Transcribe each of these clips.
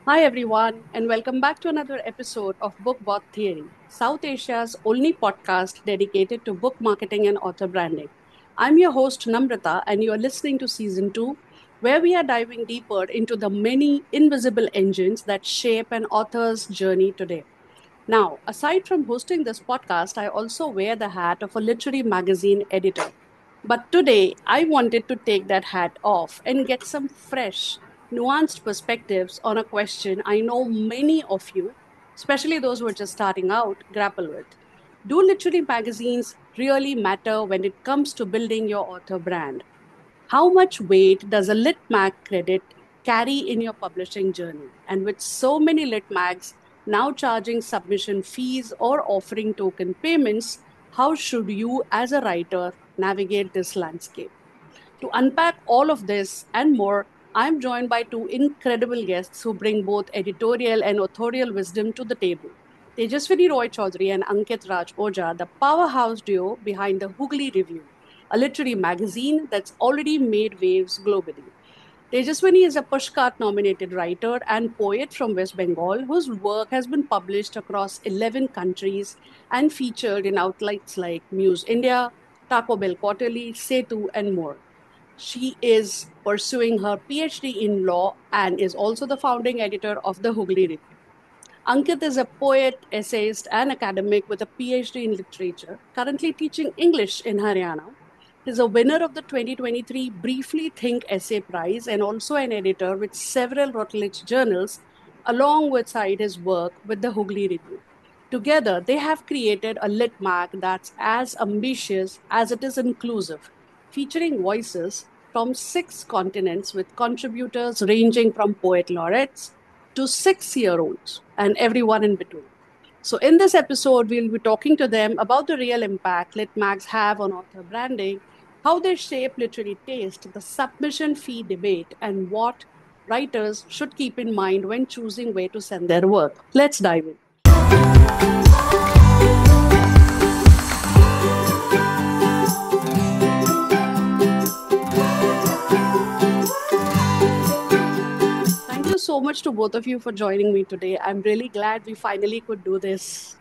Hi, everyone, and welcome back to another episode of Bookbot Theory, South Asia's only podcast dedicated to book marketing and author branding. I'm your host, Namrata, and you are listening to Season 2, where we are diving deeper into the many invisible engines that shape an author's journey today. Now, aside from hosting this podcast, I also wear the hat of a literary magazine editor. But today, I wanted to take that hat off and get some fresh, nuanced perspectives on a question I know many of you, especially those who are just starting out, grapple with. Do literary magazines really matter when it comes to building your author brand? How much weight does a lit mag credit carry in your publishing journey? And with so many lit mags now charging submission fees or offering token payments, how should you, as a writer, navigate this landscape? To unpack all of this and more, I'm joined by two incredible guests who bring both editorial and authorial wisdom to the table. Tejaswini Roy Chaudhary and Ankit Raj Oja, the powerhouse duo behind the Hooghly Review, a literary magazine that's already made waves globally. Tejaswini is a Pushcart nominated writer and poet from West Bengal whose work has been published across 11 countries and featured in outlets like Muse India, Taco Bell Quarterly, Setu, and more. She is pursuing her PhD in law and is also the founding editor of the Hooghly Review. Ankit is a poet, essayist, and academic with a PhD in literature, currently teaching English in Haryana. He's a winner of the 2023 Briefly Think Essay Prize and also an editor with several Routledge journals, along with his work with the Hooghly Review. Together, they have created a lit mag that's as ambitious as it is inclusive, featuring voices from six continents with contributors ranging from poet laureates to 6 year olds and everyone in between. So, in this episode, we'll be talking to them about the real impact lit mags have on author branding, how they shape literary taste, the submission fee debate, and what writers should keep in mind when choosing where to send their work. Let's dive in. Thank you so much to both of you for joining me today. I'm really glad we finally could do this.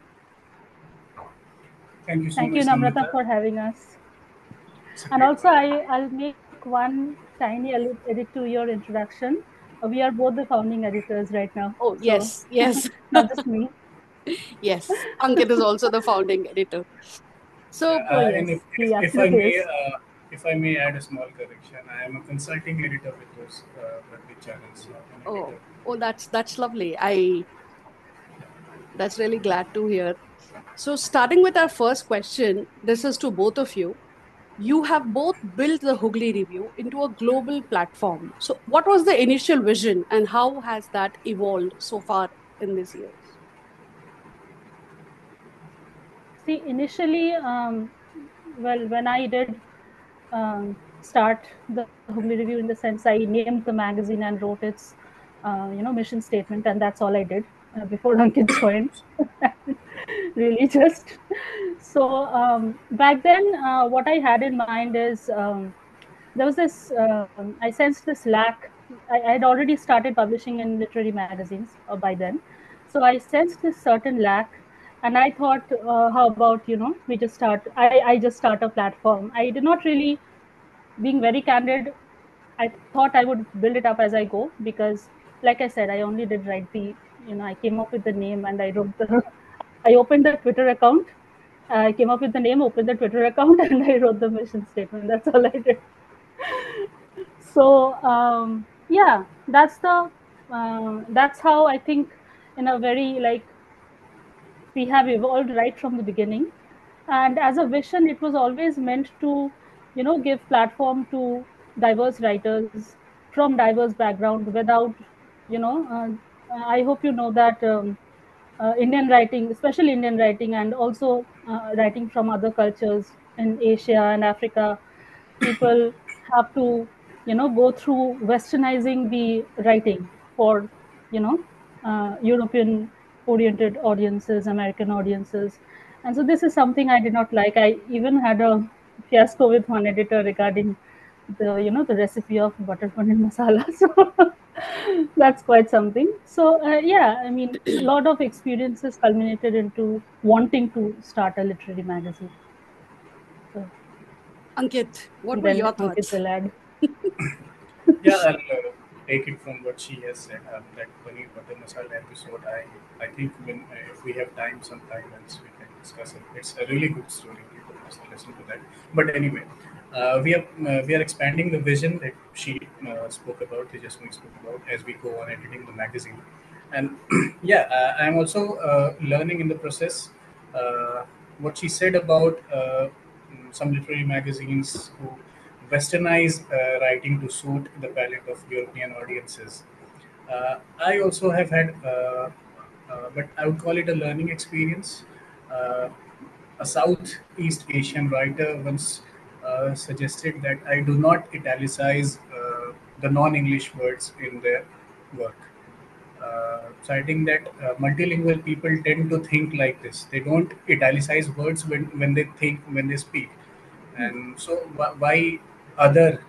Thank you so Thank much, you, Namrata, Namrata. for having us. It's a And great also, pleasure. I'll make one tiny edit to your introduction. We are both the founding editors right now, Oh, so yes, yes, not just me. yes. Ankit is also the founding editor. Yeah, So, Oh and yes, he absolutely is. if I may add a small correction, I am a consulting editor with those public channels, not an oh, editor. oh, that's lovely. That's really glad to hear. So, starting with our first question, this is to both of you. You have both built the Hooghly Review into a global platform. So, what was the initial vision, and how has that evolved so far in these years? See, initially, well, when I did start the Hooghly Review, in the sense I named the magazine and wrote its, mission statement, and that's all I did before Ankit joined. Really, just so back then, what I had in mind is there was this. I sensed this lack. I had already started publishing in literary magazines by then, so I sensed this certain lack, and I thought, how about we just start. I just start a platform. I did not really, being very candid, I thought I would build it up as I go, because, like I said, I only did write I came up with the name and I wrote the, I opened the Twitter account. I came up with the name, opened the Twitter account, and I wrote the mission statement. That's all I did. So yeah, that's how I think, in a very, like, we have evolved right from the beginning. And as a vision, it was always meant to give platform to diverse writers from diverse background, without I hope you know that Indian writing, especially Indian writing, and also writing from other cultures in Asia and Africa, people have to go through westernizing the writing for European oriented audiences, American audiences. And so this is something I did not like. I even had a fiasco with one editor regarding the recipe of butter paneer masala. So That's quite something. So, yeah, I mean, a lot of experiences culminated into wanting to start a literary magazine. So, Ankit, what were then your Ankit thoughts? will add. Yeah, I'll take it from what she has said. That paneer butter masala episode, I think when if we have time, sometime else we can discuss it. It's a really good story. People must listen to that. But anyway, we are expanding the vision that she spoke about, Tejaswini spoke about, as we go on editing the magazine. And yeah, I'm also learning in the process. What she said about some literary magazines who westernize writing to suit the palate of European audiences. I also have had, but I would call it a learning experience. Uh, a Southeast Asian writer once suggested that I do not italicize the non English words in their work, citing that multilingual people tend to think like this. They don't italicize words when they think, when they speak. And so, why other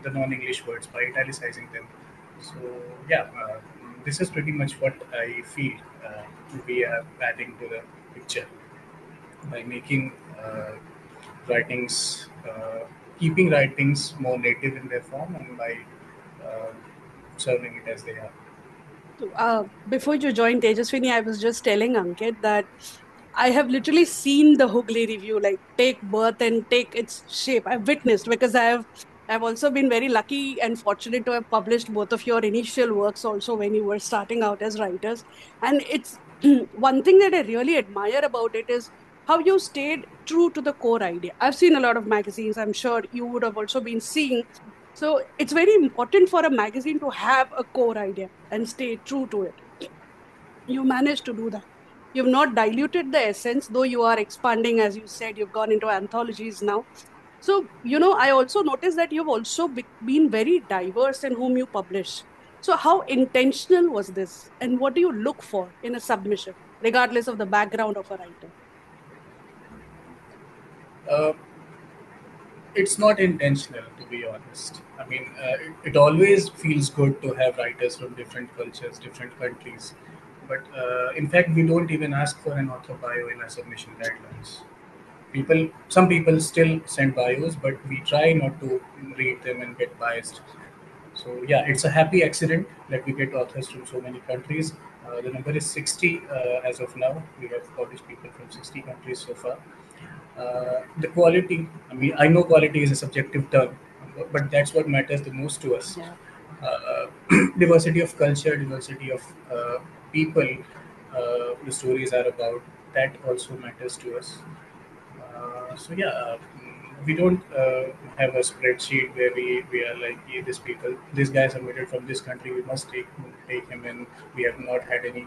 the non English words, by italicizing them? So, yeah, this is pretty much what I feel we are adding to the picture by making writings, keeping writings more native in their form, and by uh, serving it as they are. So, before you joined Tejaswini, I was just telling Ankit that I have literally seen the Hooghly review like take birth and take its shape. I've witnessed because I've also been very lucky and fortunate to have published both of your initial works also when you were starting out as writers. And it's one thing that I really admire about it is how you stayed true to the core idea. I've seen a lot of magazines. I'm sure you would have also been seeing. So it's very important for a magazine to have a core idea and stay true to it. You managed to do that. You've not diluted the essence, though you are expanding, as you said, you've gone into anthologies now. So, I also noticed that you've also been very diverse in whom you publish. So, how intentional was this? And what do you look for in a submission, regardless of the background of a writer? Uh, it's not intentional, to be honest. I mean, it always feels good to have writers from different cultures, different countries. But in fact, we don't even ask for an author bio in our submission guidelines. Some people still send bios, but we try not to read them and get biased. So yeah, it's a happy accident that we get authors from so many countries. The number is 60 as of now. We have published people from 60 countries so far. The quality, I mean, I know quality is a subjective term, but that's what matters the most to us. Yeah. Uh, Diversity of culture, diversity of people, the stories are about, that also matters to us. So yeah, we don't have a spreadsheet where we are like, yeah, this guy submitted from this country, we must take him in. We have not had any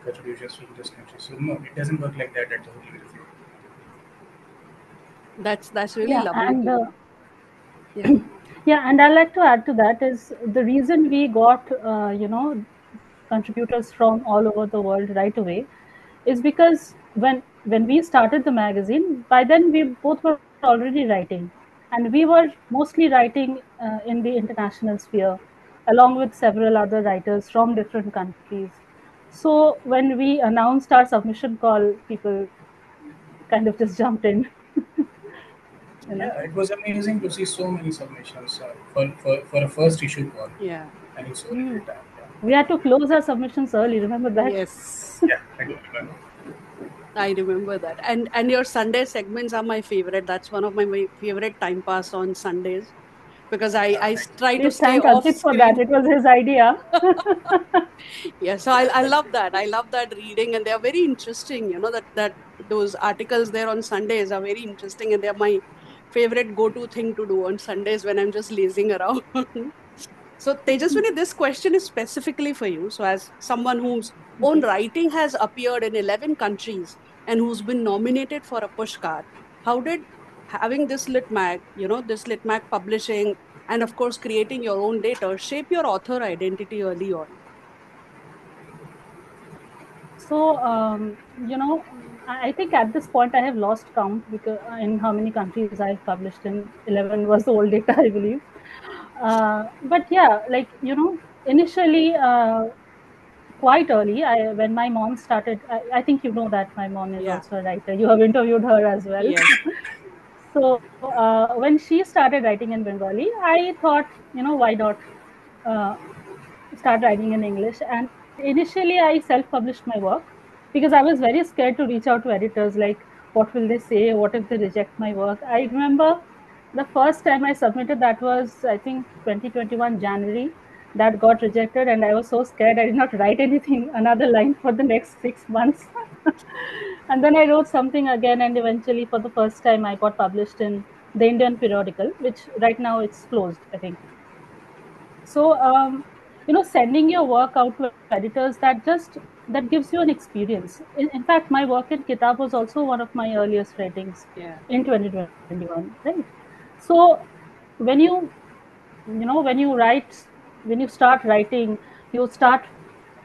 contributions from this country, so no, it doesn't work like that at the Holy Review. That's really Yeah, lovely and to know. Yeah. yeah, and I'd like to add to that is the reason we got, contributors from all over the world right away is because when we started the magazine, by then we both were already writing, and we were mostly writing in the international sphere, along with several other writers from different countries. So when we announced our submission call, people kind of just jumped in, you know. Yeah, it was amazing to see so many submissions for a first issue call, Yeah. and it's so Hmm. little time. We had to close our submissions early. Remember that? Yes. Yeah, I do remember. I remember that. And your Sunday segments are my favorite. That's one of my favorite time pass on Sundays because I Thank you. try to Please stay thank off Ankit for that. screen. It was his idea. Yeah, so I love that. I love that reading, and they are very interesting. That those articles there on Sundays are very interesting, and they're my favorite go-to thing to do on Sundays when I'm just lazing around. So, Tejaswini, this question is specifically for you. So, as someone whose own Okay. writing has appeared in 11 countries and who's been nominated for a Pushkar, how did having this lit mag, this lit mag publishing, and of course creating your own later shape your author identity early on? So, I think at this point I have lost count because in how many countries I've published in. 11 was the old data, I believe. But yeah, like, initially, quite early, when my mom started, I think you know that my mom is Yeah. also a writer. You have interviewed her as well. Yes. So when she started writing in Bengali, I thought, why not uh, start writing in English? And initially, I self-published my work because I was very scared to reach out to editors. Like, what will they say? What if they reject my work? I remember the first time I submitted, that was, I think, 2021 January. That got rejected, and I was so scared. I did not write anything, another line for the next 6 months. And then I wrote something again, and eventually, for the first time, I got published in the Indian periodical, which right now it's closed, I think. So sending your work out to editors, that gives you an experience. In fact, my work in Kitab was also one of my earliest writings Yeah. in 2021, right? So when you write, when you start writing, you start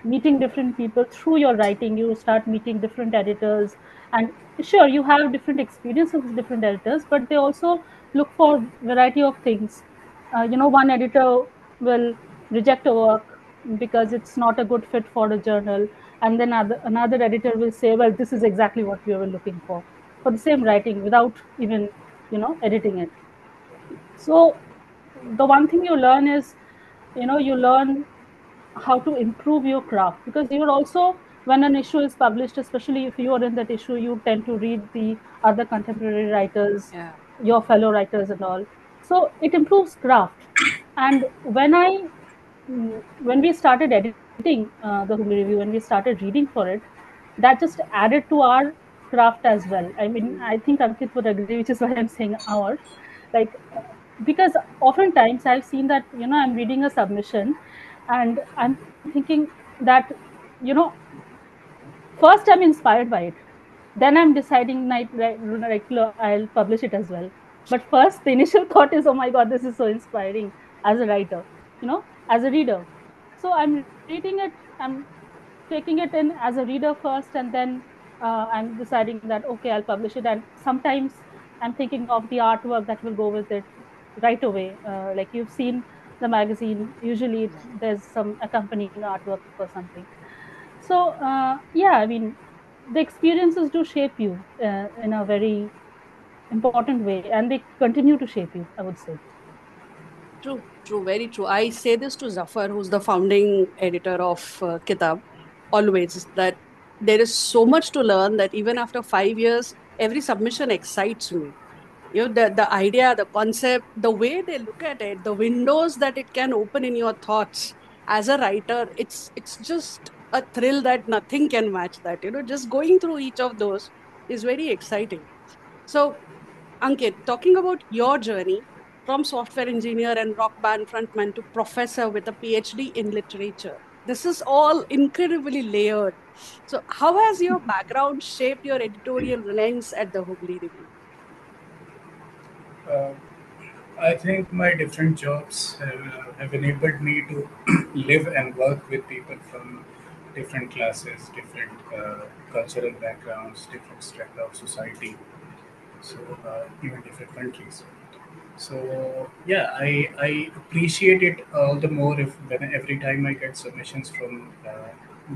meeting different people through your writing. You start meeting different editors, and sure, you have different experiences with different editors, but they also look for variety of things. One editor will reject a work because it's not a good fit for a journal, and then another editor will say, well, this is exactly what we were looking for the same writing, without even editing it. So the one thing you learn is, you learn how to improve your craft, because you're also, when an issue is published, especially if you are in that issue, you tend to read the other contemporary writers, Yeah. your fellow writers and all. So it improves craft. And when we started editing the Hooghly Review, when we started reading for it, that just added to our craft as well. I mean, I think Ankit would agree, which is why I'm saying ours. Like, because oftentimes I've seen that, I'm reading a submission and I'm thinking that, you know, first I'm inspired by it. Then I'm deciding, I'll publish it as well. But first, the initial thought is, oh my God, this is so inspiring as a writer, as a reader. So I'm reading it, I'm taking it in as a reader first, and then I'm deciding that, okay, I'll publish it. And sometimes I'm thinking of the artwork that will go with it right away. Like, you've seen the magazine, usually Yeah. there's some accompanying artwork or something. So yeah, I mean, the experiences do shape you in a very important way, and they continue to shape you, I would say. True, true, very true. I say this to Zafar, who's the founding editor of Kitab, always that there is so much to learn that even after 5 years, every submission excites me. The idea, the concept, the way they look at it, the windows that it can open in your thoughts as a writer, it's just a thrill that nothing can match that. Just going through each of those is very exciting. So, Ankit, talking about your journey from software engineer and rock band frontman to professor with a PhD in literature, this is all incredibly layered. So, how has your background shaped your editorial lens at the Hooghly Review? Uh, I think my different jobs have enabled me to live and work with people from different classes, different cultural backgrounds, different strata of society, so even different countries. So yeah, I appreciate it all the more if when every time I get submissions from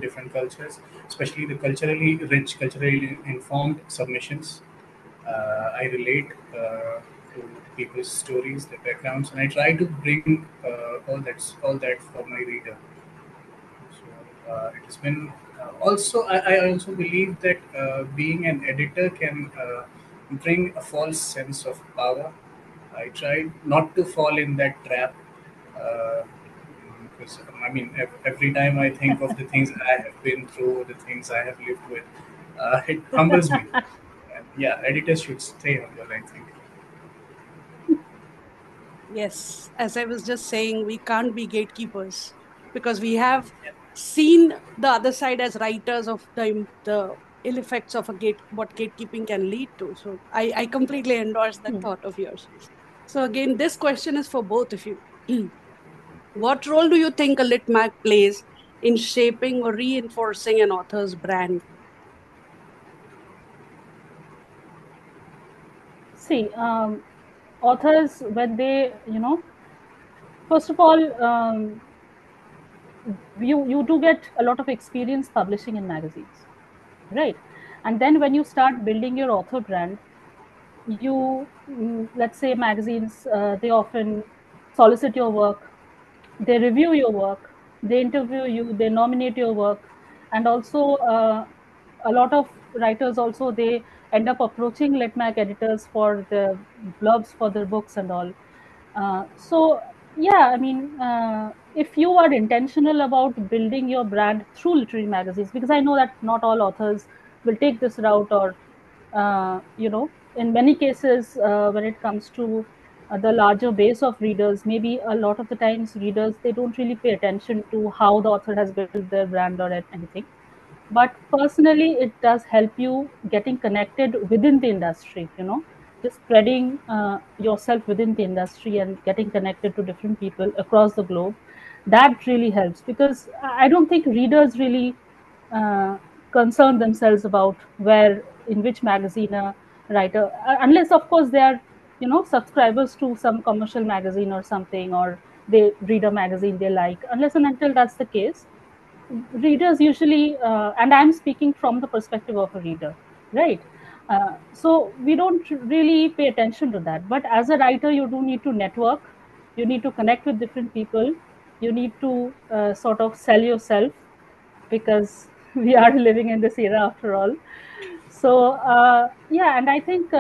different cultures, especially the culturally rich, culturally informed submissions. I relate to people's stories, their backgrounds, and I try to bring all that for my reader. So it has been also. I also believe that being an editor can bring a false sense of power. I tried not to fall in that trap uh, because I mean every time I think of the things I have been through, the things I have lived with, it humbles me. And yeah, editors should stay humble, I think. Yes, as I was just saying, we can't be gatekeepers because we have seen the other side as writers of the ill effects of a gate, what gatekeeping can lead to. So I completely endorse that thought of yours. So again, this question is for both of you. What role do you think a lit mag plays in shaping or reinforcing an author's brand? See, authors, when they, First of all, you do get a lot of experience publishing in magazines, right? And then when you start building your author brand, you let's say magazines, they often solicit your work, they review your work, they interview you, they nominate your work, and also a lot of writers also, they end up approaching lit mag editors for the blurbs for their books and all. So yeah, I mean, if you are intentional about building your brand through literary magazines, because I know that not all authors will take this route, or in many cases, when it comes to the larger base of readers, maybe a lot of the times readers, they don't really pay attention to how the author has built their brand or anything. But personally, it does help you getting connected within the industry, just spreading yourself within the industry and getting connected to different people across the globe. That really helps, because I don't think readers really uh, concern themselves about where, in which magazine a writer, unless of course they are subscribers to some commercial magazine or something, or they read a magazine they like. Unless and until that's the case, readers usually, and I'm speaking from the perspective of a reader, right? So we don't really pay attention to that. But as a writer, you do need to network, you need to connect with different people, you need to sort of sell yourself, because we are living in this era after all. So yeah, and I think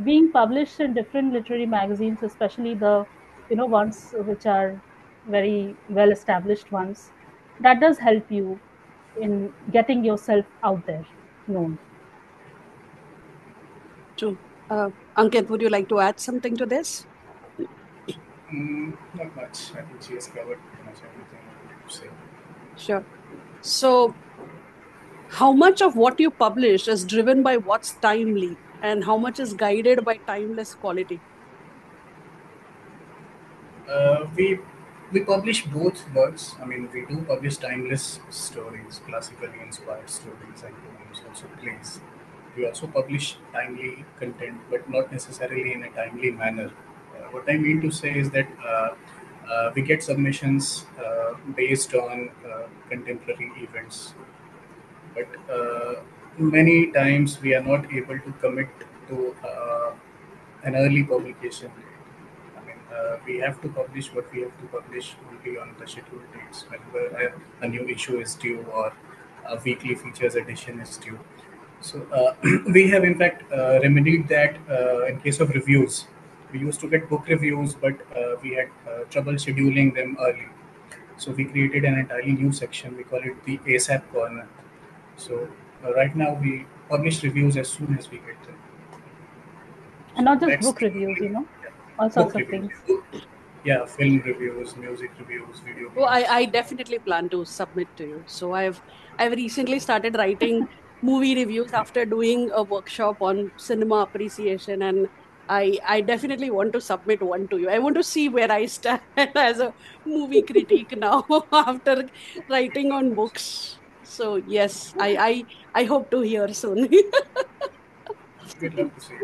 being published in different literary magazines, especially the ones which are very well established ones, that does help you in getting yourself out there known. True. Ankit, would you like to add something to this? Not much. I think she has covered pretty much everything I wanted to say. Sure. So, how much of what you publish is driven by what's timely, and how much is guided by timeless quality? We publish both works. I mean, we do publish timeless stories, classically inspired stories, and poems, also plays. We also publish timely content, but not necessarily in a timely manner. What I mean to say is that we get submissions based on contemporary events, but many times we are not able to commit to an early publication date. I mean, we have to publish what we have to publish only on the scheduled dates whenever a new issue is due or a weekly features edition is due. So we have in fact remedied that in case of reviews. We used to get book reviews, but we had trouble scheduling them early. So we created an entirely new section. We call it the ASAP corner. So right now we publish reviews as soon as we get them. And So not just that's book the reviews, only, yeah, all book sorts of reviews. things. Yeah, film reviews, music reviews, video Oh, I, games. I definitely plan to submit to you. So I've recently started writing movie reviews after doing a workshop on cinema appreciation, and I definitely want to submit one to you. I want to see where I stand as a movie critic now after writing on books. So yes, I hope to hear soon. We'd love to see.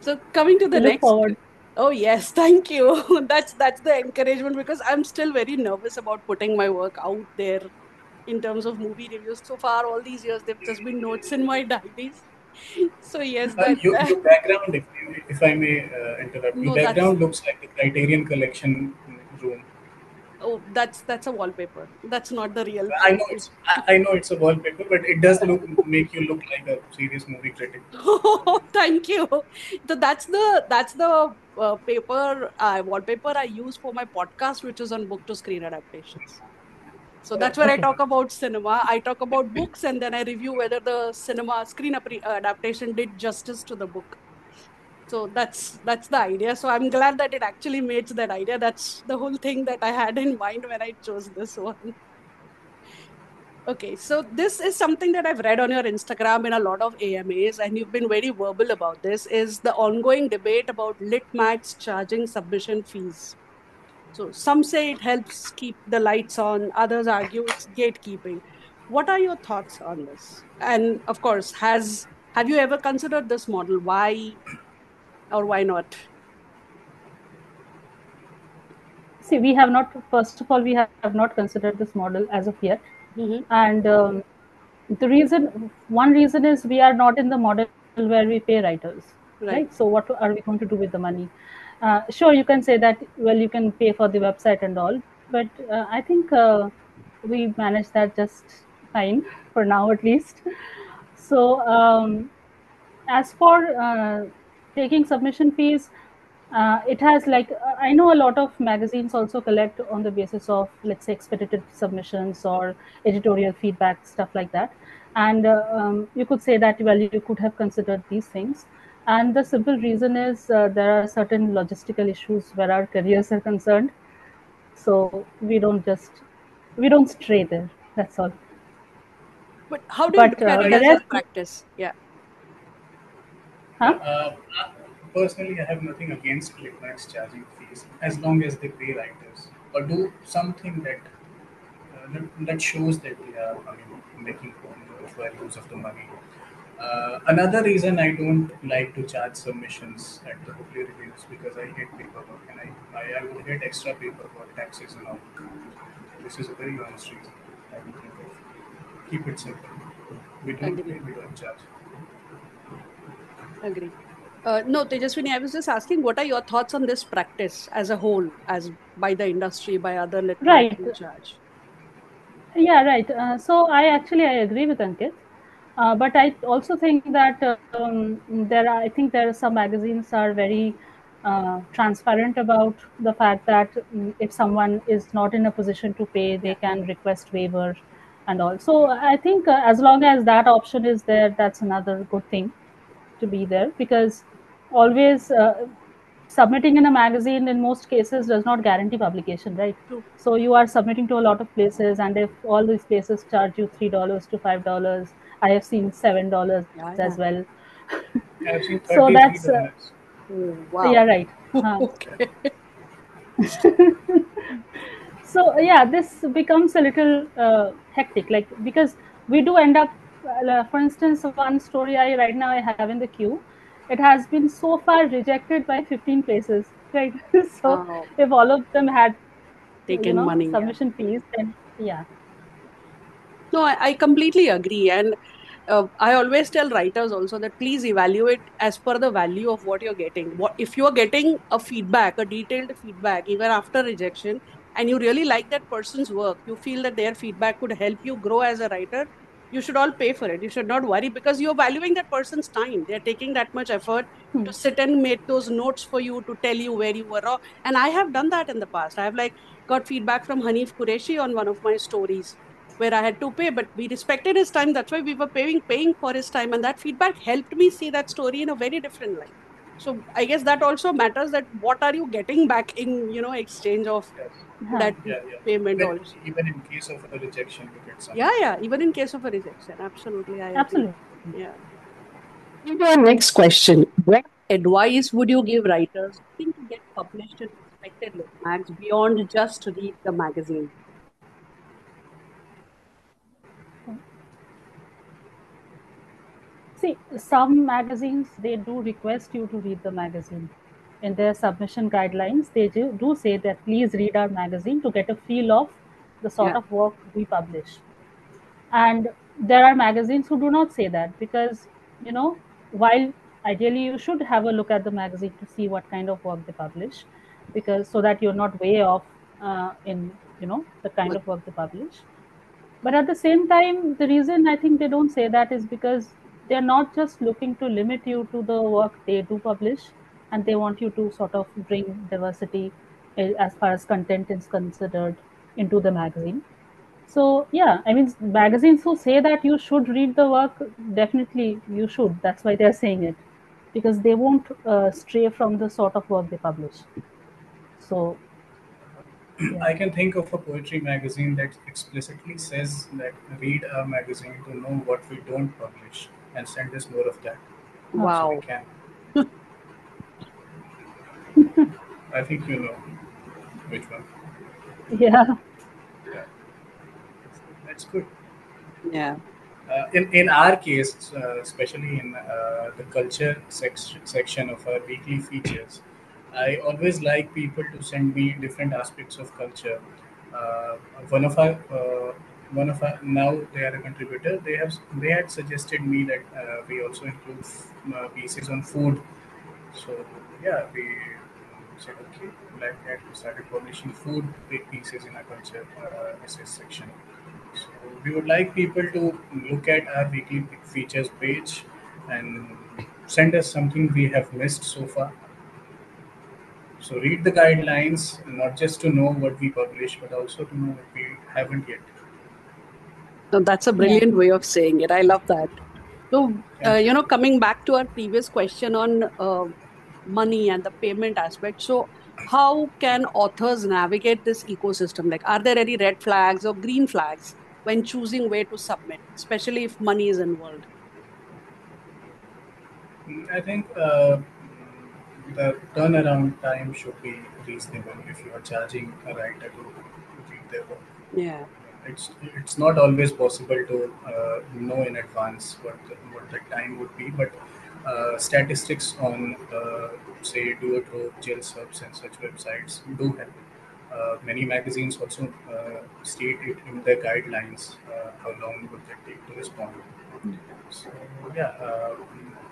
So coming to We the look next. forward. Oh yes, thank you. That's the encouragement, because I'm still very nervous about putting my work out there in terms of movie reviews. So far, all these years, they've just been notes in my diaries. So yes, Your background, if I may interrupt, your no, that's background looks like the Criterion Collection room. oh, that's a wallpaper. That's not the real I place. know I know it's a wallpaper, but it does make you look like a serious movie critic. Oh, thank you. So that's the paper wallpaper I use for my podcast, which is on book to screen adaptations. So Oh, that's where I Okay. talk about cinema. I talk about books, and then I review whether the cinema adaptation did justice to the book. So that's the idea. So I'm glad that it actually makes that idea. That's the whole thing that I had in mind when I chose this one. Okay, so this is something that I've read on your Instagram in a lot of AMAs, and you've been very verbal about this, is the ongoing debate about lit mags charging submission fees. So some say it helps keep the lights on, others argue it's gatekeeping. What are your thoughts on this? And of course, has have you ever considered this model? Why or why not? see, we have not, first of all, we have not considered this model as of yet. Mm-hmm. And one reason is we are not in the model where we pay writers, right? Right. So what are we going to do with the money? Sure, you can say that, well, you can pay for the website and all, but I think we manage that just fine for now, at least. So as for taking submission fees, it has like I know a lot of magazines also collect on the basis of, let's say, expedited submissions or editorial feedback, stuff like that. And you could say that, well, you could have considered these things. And the simple reason is there are certain logistical issues where our careers are concerned. So we don't stray there. That's all. But how do you But look at it the as a rest, practice? Yeah. Yeah, huh? personally, I have nothing against clickbanks charging fees as long as they pay writers or do something that shows that they are, making fair use of the money. Another reason I don't like to charge submissions at the Hookly reviews because I hate paperwork and I would hate extra paperwork, taxes and all. This is a very honest reason I would think of. Keep it simple. We don't Agree. pay, we don't charge. Agree. No, Tejaswini, I was just asking, what are your thoughts on this practice as a whole, as by the industry, by other literati Right. who charge? Yeah, right. So I agree with Ankit, but I also think that I think there are some magazines are very transparent about the fact that if someone is not in a position to pay, they Yeah. can request waiver and all. So I think as long as that option is there, that's another good thing to be there, because always submitting in a magazine in most cases does not guarantee publication, right? True. So you are submitting to a lot of places, and if all these places charge you $3 to $5, I have seen $7 Yeah, as yeah. well. I've seen So $33. that's Oh, yeah, wow. right. Okay. So yeah, this becomes a little hectic, like, because we do end up, for instance, one story I right now I have in the queue, it has been so far rejected by 15 places, right? So Wow. if all of them had, Taken money. Yeah. submission fees, then yeah. No, I completely agree. And I always tell writers also that please evaluate as per the value of what you're getting. What if you're getting a feedback, a detailed feedback, even after rejection, and you really like that person's work, you feel that their feedback could help you grow as a writer, you should all pay for it. You should not worry because you're valuing that person's time. They're taking that much effort to Hmm. sit and make those notes for you to tell you where you were wrong. And I have done that in the past. I have like got feedback from Hanif Qureshi on one of my stories where I had to pay, but we respected his time. That's why we were paying for his time, and that feedback helped me see that story in a very different light. So I guess that also matters. That what are you getting back in exchange of Yes. Huh. that Yeah, yeah. payment Even also. even in case of a rejection, you get Yeah, something. yeah. Even in case of a rejection, absolutely, I agree. Absolutely. Yeah. Moving to our next question: what advice would you give writers looking to get published in respected lit mags beyond just read the magazine? See, some magazines, they do request you to read the magazine. In their submission guidelines, they do say that please read our magazine to get a feel of the sort Yeah. of work we publish. And there are magazines who do not say that, because, while ideally you should have a look at the magazine to see what kind of work they publish, because so that you're not way off in, the kind What? of work they publish. But at the same time, the reason I think they don't say that is because they're not just looking to limit you to the work they do publish, and they want you to sort of bring diversity as far as content is considered into the magazine. So yeah, I mean, magazines who say that you should read the work, definitely you should. That's why they're saying it, because they won't stray from the sort of work they publish. So yeah. I can think of a poetry magazine that explicitly says that read our magazine to know what we don't publish and send us more of that Huh. so we Wow. can. I think you know which one. Yeah. Yeah, that's good. Yeah. In our case, especially in the culture section of our weekly features, I always like people to send me different aspects of culture. Uh, one of our now they are a contributor. They had suggested me that we also include pieces on food. So yeah, we said okay, like that. We started publishing food big pieces in our culture SS section. So we would like people to look at our weekly features page and send us something we have missed so far. So read the guidelines, not just to know what we publish, but also to know what we haven't yet. So that's a Yeah. brilliant way of saying it. I love that. So, Yeah. coming back to our previous question on money and the payment aspect. So, how can authors navigate this ecosystem? Like, are there any red flags or green flags when choosing where to submit, especially if money is involved? I think the turnaround time should be reasonable if you are charging a writer to read their work. Yeah. It's not always possible to know in advance what the time would be, but statistics on say Duotrop, jail subs, and such websites do help. Many magazines also state it in their guidelines how long would they take to respond. So yeah,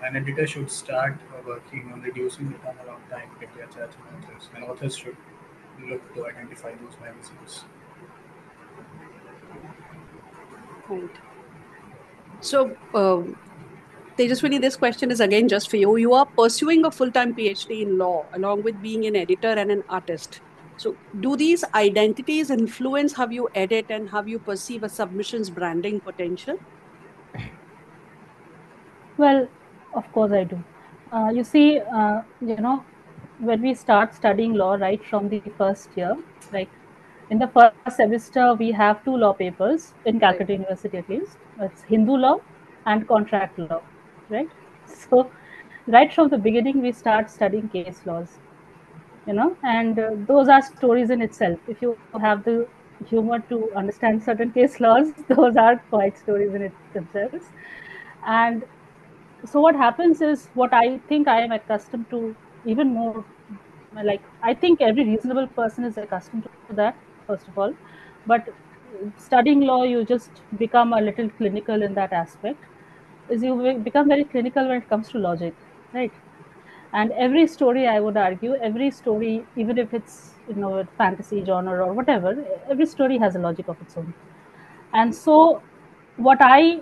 an editor should start working on reducing the turnaround time if they are charging authors, and authors should look to identify those magazines. Right. So, Tejaswini, this question is again just for you. You are pursuing a full time PhD in law along with being an editor and an artist. So, do these identities influence how you edit and how you perceive a submission's branding potential? Well, of course I do. You see, when we start studying law right from the first year, like in the first semester, we have two law papers in Right. Calcutta University at least. It's Hindu law and contract law, right? So, right from the beginning, we start studying case laws, and those are stories in itself. If you have the humor to understand certain case laws, those are quite stories in it themselves. And so what happens is, what I think I am accustomed to, even more, like I think every reasonable person is accustomed to that, first of all. But studying law, you just become a little clinical in that aspect, is you become very clinical when it comes to logic, right? And every story, I would argue, every story, even if it's fantasy genre or whatever, every story has a logic of its own. And so what I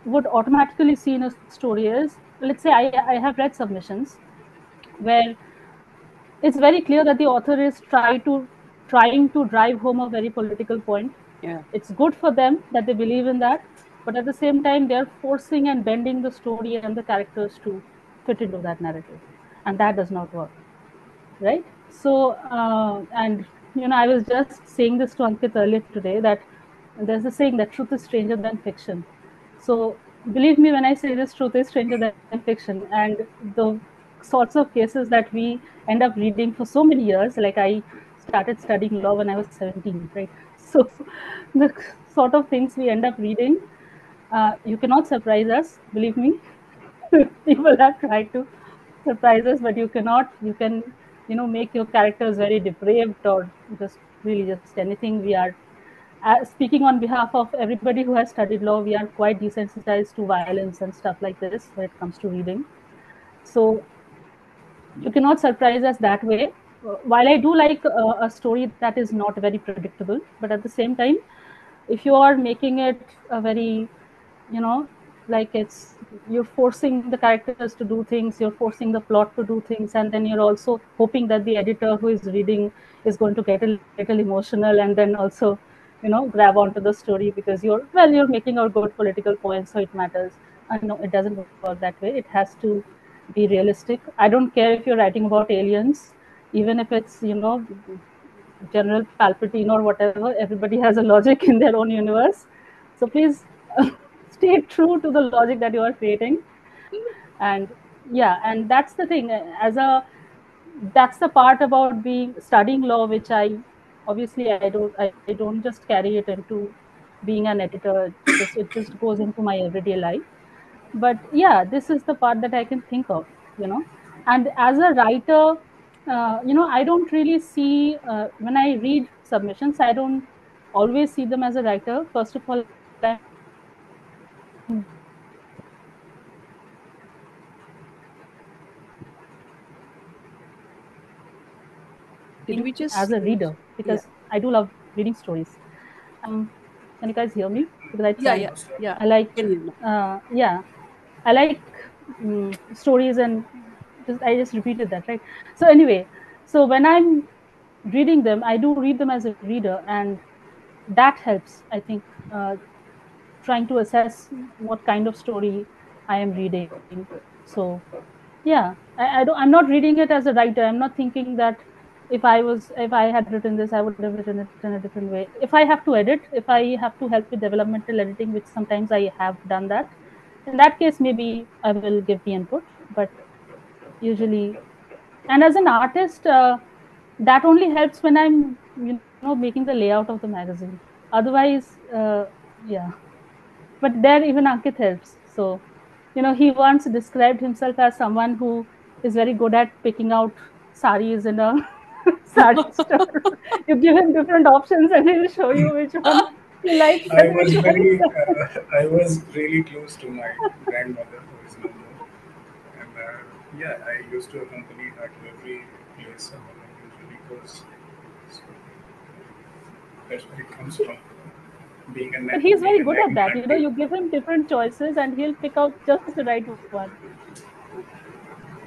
would automatically see in a story is, let's say I have read submissions where it's very clear that the author is trying to drive home a very political point. Yeah. It's good for them that they believe in that, but at the same time they're forcing and bending the story and the characters to fit into that narrative, and that does not work, right? So and I was just saying this to Ankit earlier today, that there's a saying that truth is stranger than fiction. So believe me when I say this, truth is stranger than fiction. And the sorts of cases that we end up reading for so many years, like I started studying law when I was 17, right? So the sort of things we end up reading, you cannot surprise us, believe me. People have tried to surprise us, but you cannot. You can, make your characters very depraved, or just really just anything. We are speaking on behalf of everybody who has studied law. We are quite desensitized to violence and stuff like this when it comes to reading. So you cannot surprise us that way. While I do like a story that is not very predictable, but at the same time, if you are making it a very, you know, like you're forcing the characters to do things, you're forcing the plot to do things, and then you're also hoping that the editor who is reading is going to get a little emotional and then also, grab onto the story because you're making a good political point, so it matters. No, it doesn't work that way. It has to be realistic. I don't care if you're writing about aliens, even if it's, General Palpatine or whatever. Everybody has a logic in their own universe. So please stay true to the logic that you are creating. And yeah, and that's the thing. That's the part about being studying law, which I obviously I don't just carry it into being an editor. It just goes into my everyday life. But yeah, this is the part that I can think of. And as a writer, I don't really see, when I read submissions, I don't always see them as a writer. First of all, I'm Did we as just a reader lose? Yeah. because I do love reading stories. Can you guys hear me? Because I Yeah, tried. yeah, yeah. I like, Can you know? yeah, I like stories, and I just repeated that, right? So anyway, so when I'm reading them, I do read them as a reader, and that helps, I think, trying to assess what kind of story I am reading. So yeah, I don't. I'm not reading it as a writer. I'm not thinking that if I had written this, I would have written it in a different way. If I have to edit, if I have to help with developmental editing, which sometimes I have done that, in that case, maybe I will give the input. But usually, and as an artist, that only helps when I'm making the layout of the magazine. Otherwise, yeah. But there even Ankit helps. So, he once described himself as someone who is very good at picking out saris in a sari store. You give him different options and he will show you which one he likes and which one he doesn't. I was really close to my grandmother, who is no more, and yeah, I used to accompany her to every place usually goes. So that's where it comes from, being But he's being very a good at nagging that. auntie. You give him different choices and he'll pick out just the right one.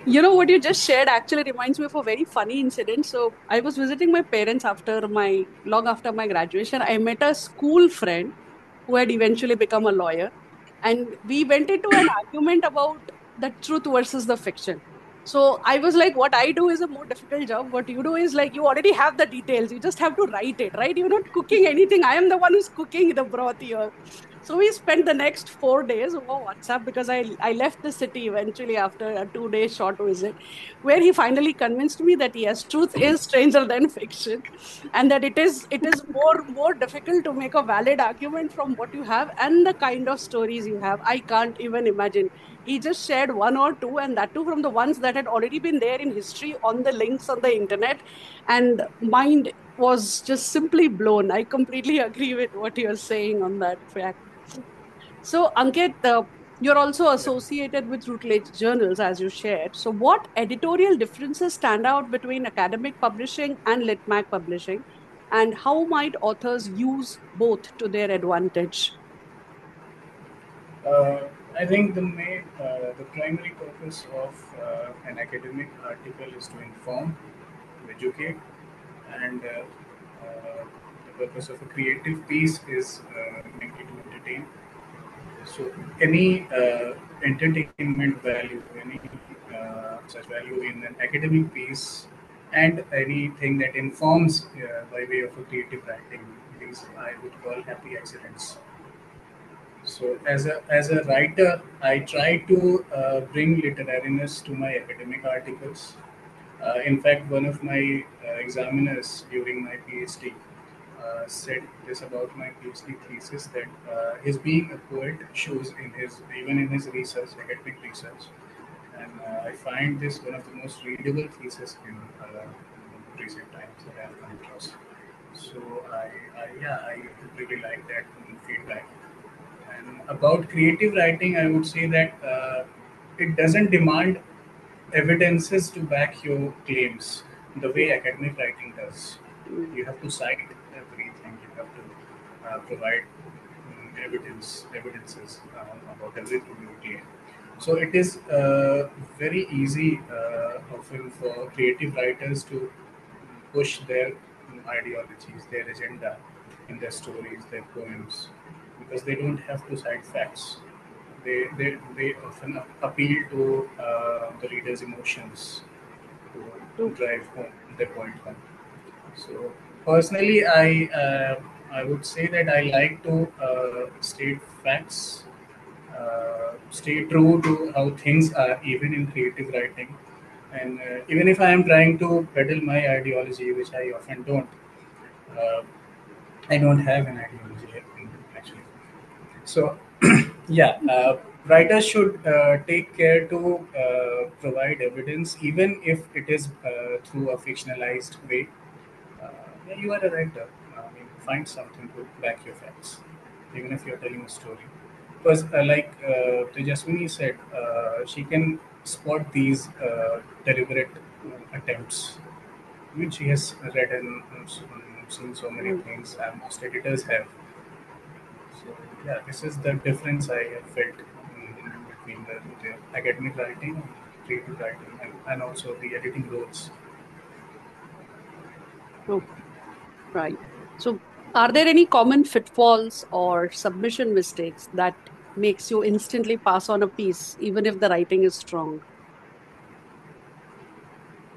You know what you just shared actually reminds me of a very funny incident. So I was visiting my parents long after my graduation. I met a school friend who had eventually become a lawyer, and we went into an argument about the truth versus the fiction. So I was like, what I do is a more difficult job. What you do is like you already have the details. You just have to write it, right? You're not cooking anything. I am the one who's cooking the broth here. So we spent the next 4 days over WhatsApp because I left the city eventually after a 2 day short visit, where he finally convinced me that yes, truth is stranger than fiction, and that it is more difficult to make a valid argument from what you have and the kind of stories you have. I can't even imagine. He just shared one or two, and that too from the ones that had already been there in history on the links on the internet, and mind was just simply blown. I completely agree with what you're saying on that fact. So, Ankit, you're also Yeah. associated with Routledge journals, as you shared. So, what editorial differences stand out between academic publishing and Litmac publishing, and how might authors use both to their advantage? I think the primary purpose of an academic article is to inform, to educate, and the purpose of a creative piece is mainly to entertain. So any entertainment value, any such value in an academic piece, and anything that informs by way of a creative writing, these I would call happy accidents. So as a writer, I try to bring literariness to my academic articles. In fact, one of my examiners during my PhD said this about my PhD thesis, that his being a poet shows in his even in his research, academic research, and I find this one of the most readable theses in recent times that I have come across. So I really like that feedback. And about creative writing, I would say that it doesn't demand evidences to back your claims the way Yeah. academic writing does. Mm. You have to cite everything. You have to provide evidences about everything you claim. So it is very easy often for creative writers to push their ideologies, their agenda in their stories, their poems, because they don't have to cite facts. They often appeal to the reader's emotions to True. drive home their point home. So personally, I would say that I like to state facts, stay true to how things are, even in creative writing. And even if I am trying to peddle my ideology, which I often don't, uh, I don't have an ideology actually. So Yeah, writers should take care to provide evidence, even if it is through a fictionalized way. Yeah, you are a writer. I mean, find something to back your facts, even if you're telling a story. Because, like Tejaswini said, she can spot these deliberate attempts. I mean, she has read and seen so many Mm. things, and most editors have. So yeah, this is the difference I have felt between the academic writing and creative writing, and also the editing roles. Oh, right. So, are there any common pitfalls or submission mistakes that makes you instantly pass on a piece, even if the writing is strong?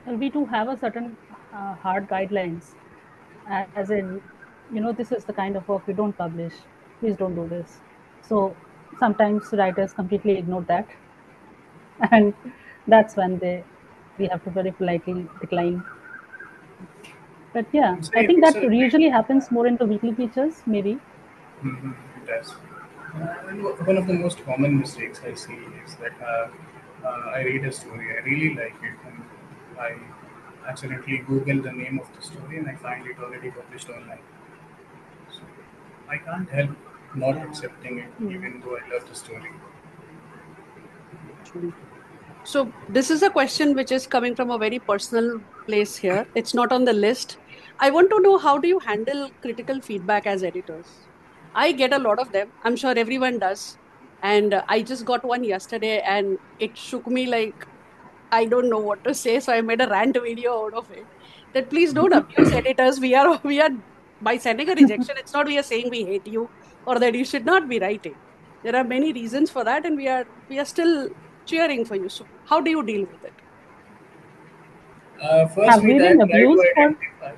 Well, we do have a certain hard guidelines, as in, this is the kind of work we don't publish. Please don't do this. So sometimes writers completely ignore that, and that's when we have to very politely decline. But yeah, I Same, think it's that a usually happens more in the weekly features, maybe. Mhm, it does. And one of the most common mistakes I see is that I read a story, I really like it, and I accidentally Google the name of the story and I find it already published online. So I can't help not accepting it, Mm. even though I love the story. True. So, this is a question which is coming from a very personal place here. It's not on the list. I want to know, how do you handle critical feedback as editors? I get a lot of them. I'm sure everyone does. And I just got one yesterday and it shook me like I don't know what to say. So I made a rant video out of it. That please don't abuse editors. We are by sending a rejection, it's not we are saying we hate you or that you should not be writing. There are many reasons for that, and we are still cheering for you. So how do you deal with it? First, Have we we been try to abused for identify.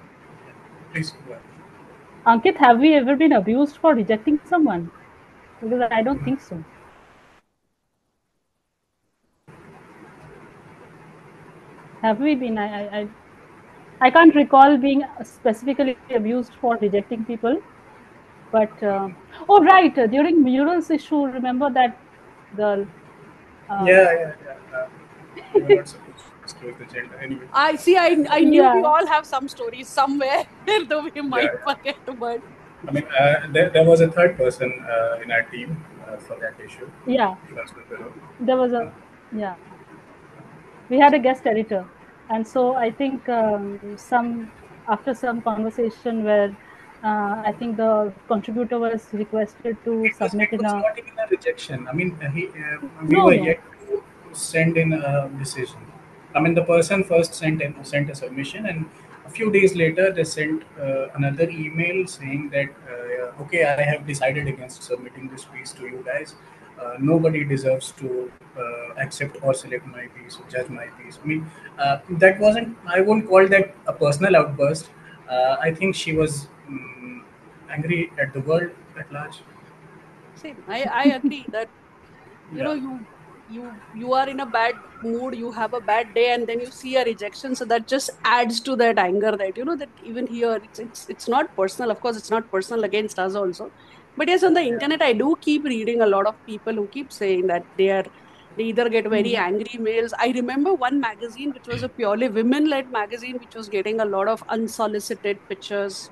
Please go ahead. Ankit? Have we ever been abused for rejecting someone? Because I don't think so. Have we been? I can't recall being specifically abused for rejecting people. But oh, right, during murals issue, remember that girl? Um, Yeah. We were not supposed to disclose the gender anyway. I see. I knew we yeah, all have some stories somewhere, though we Yeah, might yeah. forget. But I mean, there was a third person in our team for that issue. yeah, That's the below. there was a yeah. We had a guest editor, and so I think some after some conversation where I think the contributor was requested to submit It in was a not even a rejection. I mean, we no were no yet to send in a decision. I mean, the person first sent a submission, and a few days later, they sent another email saying that okay, I have decided against submitting this piece to you guys. Nobody deserves to accept or select my piece or judge my piece. I mean, that wasn't. I won't call that a personal outburst. I think she was angry at the world at large. same. I agree that you know Yeah. you are in a bad mood, you have a bad day, and then you see a rejection, so that just adds to that anger, that that even here it's not personal. Of course, it's not personal against us also, but yes, on the Yeah. internet I do keep reading a lot of people who keep saying that they either get very mm, angry mails. I remember one magazine which was a purely women led magazine which was getting a lot of unsolicited pictures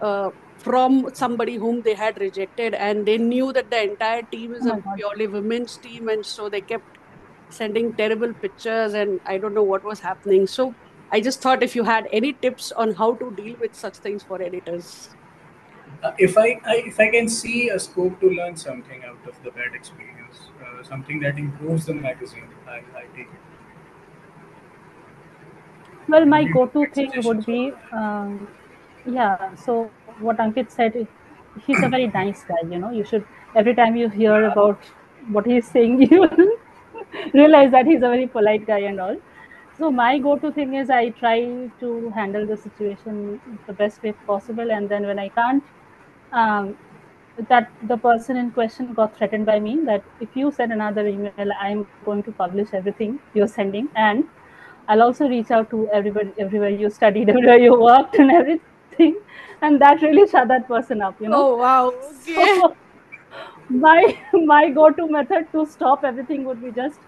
uh, from somebody whom they had rejected, and they knew that the entire team oh is a my god. purely women's team, and so they kept sending terrible pictures, and I don't know what was happening. So I just thought if you had any tips on how to deal with such things for editors. If I can see a scope to learn something out of the bad experience, something that improves the magazine, I take it. Well, my We do go-to get thing would suggestions be, also. yeah. So what Ankit said, he's a very nice guy. You should every time you hear Yeah. about what he's saying, you will realize that he's a very polite guy and all. So my go-to thing is I try to handle the situation the best way possible, and then when I can't, um, that the person in question got threatened by me that if you send another email, I'm going to publish everything you're sending, and I'll also reach out to everybody, everywhere you studied, everywhere you worked, and everything. And that really shut that person up. Oh wow, okay. So my go-to method to stop everything would be just,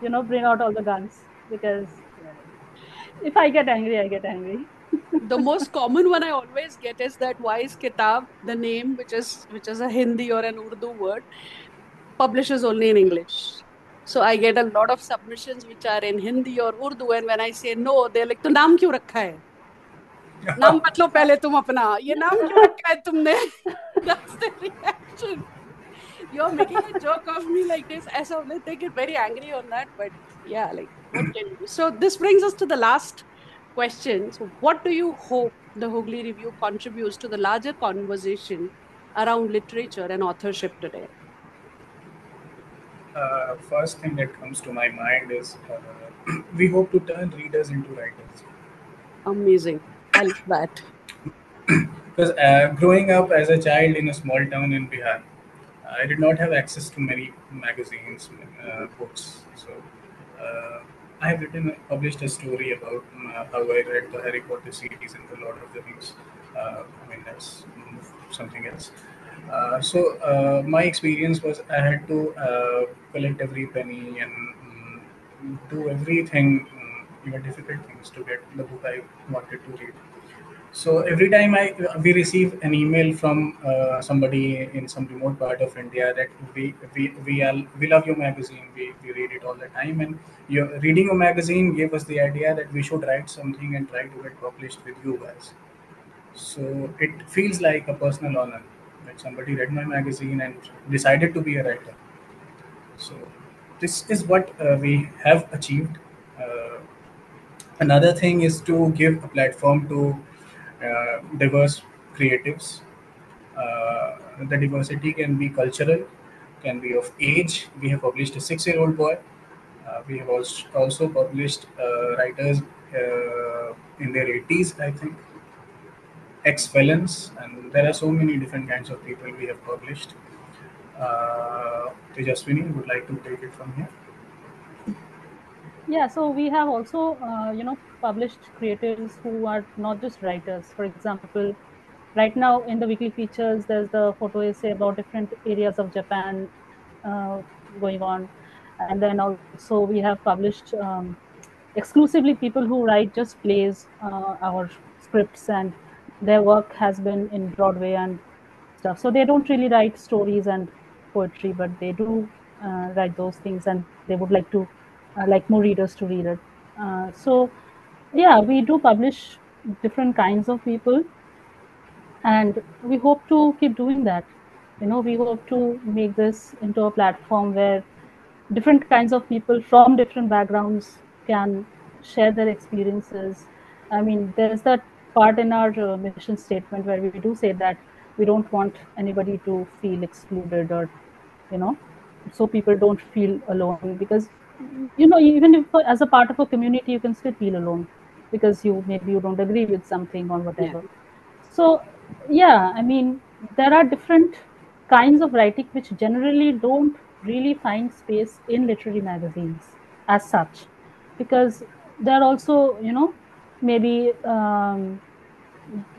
bring out all the guns, because if I get angry, I get angry. The most common one I always get is that why is kitab, the name which is a Hindi or an Urdu word, publishes only in English. So I get a lot of submissions which are in Hindi or Urdu, and when I say no, they're like, तो नाम क्यों रखा है? नाम बदलो पहले तुम अपना, ये नाम क्यों रखा है तुमने? That's the reaction. You're making a joke of me like this. ऐसा होने, they get very angry on that, but yeah, like what can you do? So this brings us to the last question. So what do you hope the Hooghly Review contributes to the larger conversation around literature and authorship today? First thing that comes to my mind is we hope to turn readers into writers. Amazing. I love that. Because growing up as a child in a small town in Bihar, I did not have access to many magazines, books. So I have published a story about how I read the Harry Potter series and the Lord of the Rings. I mean, that's something else. So my experience was I had to collect every penny and do everything, even difficult things to get the book I wanted to read. So every time we receive an email from somebody in some remote part of India that we love your magazine, we read it all the time, and your reading a magazine gave us the idea that we should write something and try to get published with you guys. So it feels like a personal honor that somebody read my magazine and decided to be a writer. So this is what we have achieved. Uh, Another thing is to give a platform to diverse creatives. The diversity can be cultural, can be of age. We have published a 6-year-old boy. We have also published writers in their 80s, I think, ex-felons, and there are so many different kinds of people we have published. Tejaswini would like to take it from here. Yeah, so we have also, published creators who are not just writers. For example, right now in the weekly features, there's the photo essay about different areas of Japan uh, going on. And then also we have published exclusively people who write just plays, our scripts, and their work has been in Broadway and stuff. So they don't really write stories and poetry, but they do write those things, and they would like to like more readers to read it. So yeah, we do publish different kinds of people, and we hope to keep doing that. We hope to make this into a platform where different kinds of people from different backgrounds can share their experiences. I mean, there's that part in our mission statement where we do say that we don't want anybody to feel excluded, or you know so people don't feel alone, because even if as a part of a community you can still feel alone, because maybe you don't agree with something or whatever. So yeah, I mean, there are different kinds of writing which generally don't really find space in literary magazines as such, because they're also, maybe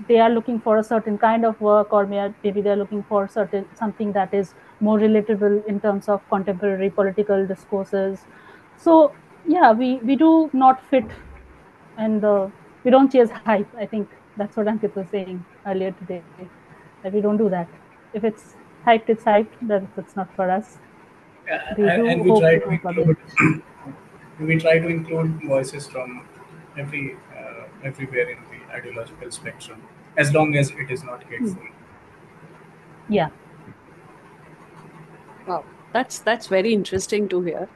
they are looking for a certain kind of work, or maybe they're looking for something that is more relatable in terms of contemporary political discourses. So yeah, we do not fit, and we don't chase hype. I think that's what Ankit was saying earlier today, that we don't do that. If it's hyped, it's hyped. That's not for us. We do And hope to publish. we try to include voices from everywhere in the ideological spectrum, as long as it is not hateful. Yeah. Wow, that's very interesting to hear.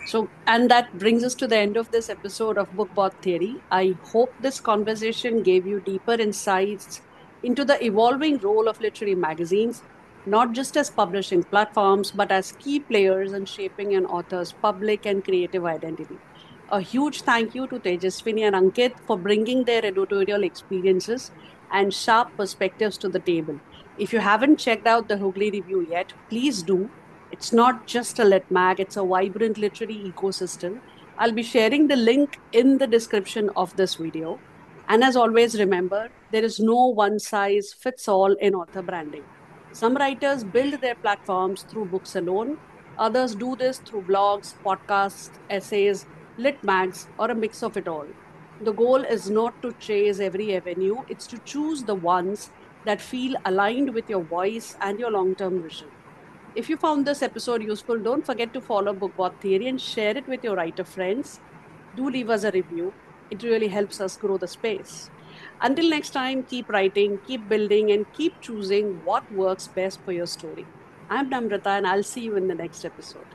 So, and that brings us to the end of this episode of Bookbot Theory. I hope this conversation gave you deeper insights into the evolving role of literary magazines, not just as publishing platforms, but as key players in shaping an author's public and creative identity. A huge thank you to Tejaswini and Ankit for bringing their editorial experiences and sharp perspectives to the table. If you haven't checked out the Hooghly Review yet, please do. It's not just a lit mag, it's a vibrant literary ecosystem. I'll be sharing the link in the description of this video. And as always, remember, there is no one size fits all in author branding. Some writers build their platforms through books alone, others do this through blogs, podcasts, essays, lit mags, or a mix of it all. The goal is not to chase every avenue, it's to choose the ones that feel aligned with your voice and your long term vision. If you found this episode useful, don't forget to follow BookBot Theory and share it with your writer friends. Do leave us a review. It really helps us grow the space. Until next time, keep writing, keep building, and keep choosing what works best for your story. I'm Namrata, and I'll see you in the next episode.